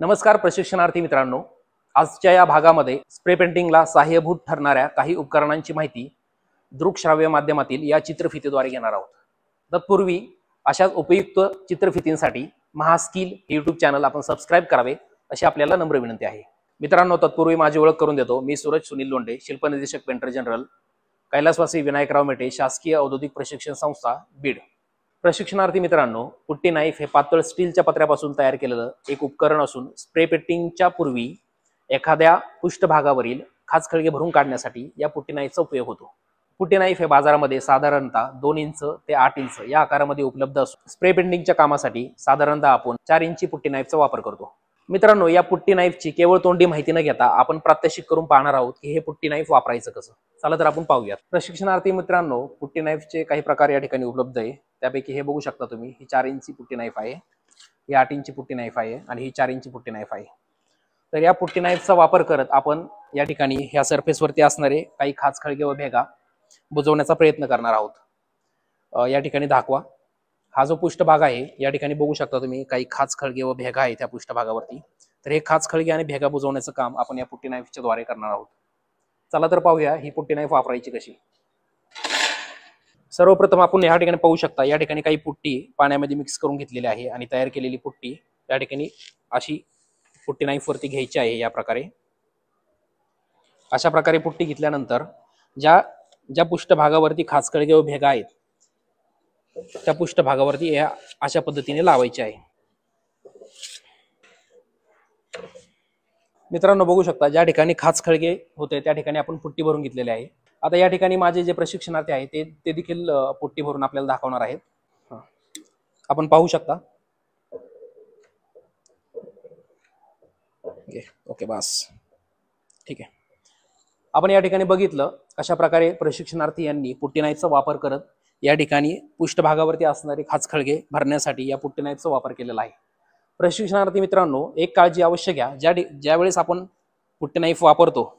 नमस्कार प्रशिक्षणार्थी मित्रांनो, आजच्या या भागामध्ये स्प्रे पेंटिंगला सहाय्यभूत ठरणाऱ्या काही उपकरणांची माहिती दृकश्राव्य माध्यमातील या चित्रफितीद्वारे घेणार आहोत। तत्पूर्वी अशाच उपयुक्त चित्रफितींसाठी महास्किल यूट्यूब चॅनल आपण सबस्क्राइब करावे अशी आपल्याला नम्र विनंती आहे। मित्रांनो, तत्पूर्वी माझी ओळख करून देतो। मी सूरज सुनील लोंढे, शिल्पनिर्देशक पेंटर जनरल, कैलासवासी विनायकराव मेटे शासकीय औद्योगिक प्रशिक्षण संस्था बीड। प्रशिक्षणार्थी मित्रांनो, पुट्टी नाईफ हे पातळ स्टीलच्या पत्र्यापासून तयार केलेलं एक उपकरण असून स्प्रे पेंटिंगच्या पूर्वी एखाद्या पृष्ठभागावरील खाचखळगे भरून काढण्यासाठी या पुट्टी नाईफचा उपयोग होतो। पुट्टी नाईफ हे बाजारामध्ये साधारणतः 2 इंच ते 8 इंच या आकारामध्ये उपलब्ध असून स्प्रे पेंटिंगच्या कामासाठी साधारणतः आपण 4 इंची पुट्टी नाईफचा वापर करतो। मित्रांनो, या पुट्टी नाईफची केवळ तोंडी माहिती न घेता आपण प्रात्यक्षिक करून पाहणार आहोत की हे पुट्टी नाईफ वापरायचं कसं। चला तर आपण पाहूयात। प्रशिक्षणार्थी मित्रांनो, पुट्टी नाईफचे काही प्रकार या ठिकाणी उपलब्ध आहे। त्यापैकी हे बघू शकता तुम्ही, ही 4 इंची पुट्टी नाईफ आहे, ही 8 इंची पुट्टी नाईफ आहे आणि ही 4 इंची पुट्टी नाईफ आहे। तर या पुट्टी नाईफचा वापर करत आपण या ठिकाणी ह्या सरफेसवरती असणारे काही खाचखळगे व भेगा बुजवण्याचा प्रयत्न करणार आहोत। या ठिकाणी दाखवा, हा जो पृष्ठभाग आहे या ठिकाणी बघू शकता तुम्ही काही खाचखळगे व भेगा आहेत त्या पृष्ठभागावरती। तर हे खाचखळगे आणि भेगा बुजवण्याचं काम आपण या पुट्टी नाईफच्या द्वारे करणार आहोत। चला तर पाहूया ही पुट्टी नाईफ वापरायची कशी। सर्वप्रथम आपण या ठिकाणी पाहू शकता, या ठिकाणी काही पुट्टी पाण्यामध्ये मिक्स करून घेतलेली आहे आणि तयार केलेली पुट्टी या ठिकाणी अशी पुट्टी नाईफ वरती घ्यायची आहे। या प्रकारे अशा प्रकारे पुट्टी घेतल्यानंतर ज्या पृष्ठभागावरती खाचखळगे व भेगा आहेत त्या पृष्ठभागावरती या अशा पद्धतीने लावायचे आहे। मित्रांनो, बघू शकता ज्या ठिकाणी खाचखळगे होते त्या ठिकाणी आपण पुट्टी भरून घेतलेली आहे। आता या ठिकाणी माझे जे प्रशिक्षणार्थी आहेत ते देखील पुट्टी भरून आपल्याला दाखवणार आहेत। आपण पाहू शकता। ओके बस ठीक आहे। आपण या ठिकाणी बघितलं अशा प्रकारे प्रशिक्षणार्थी यांनी पुट्टी नाईफचा वापर करत या ठिकाणी पृष्ठभागावरती असणारे खाचखळगे भरण्यासाठी या पुट्टी नाईफचा वापर केलेला आहे। प्रशिक्षणार्थी मित्रांनो, एक काळजी अवश्य घ्या, ज्या वेळेस आपण पुट्टी नाईफ वापरतो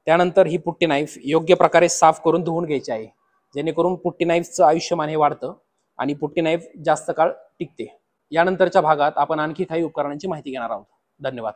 त्यानंतर ही पुट्टी नाईफ योग्य प्रकारे साफ करून धुवून घ्यायची आहे, जेणेकरून पुट्टी नाईफचं आयुष्यमान हे वाढतं आणि पुट्टी नाईफ जास्त काळ टिकते। यानंतरच्या भागात आपण आणखी काही उपकरणांची माहिती घेणार आहोत। धन्यवाद।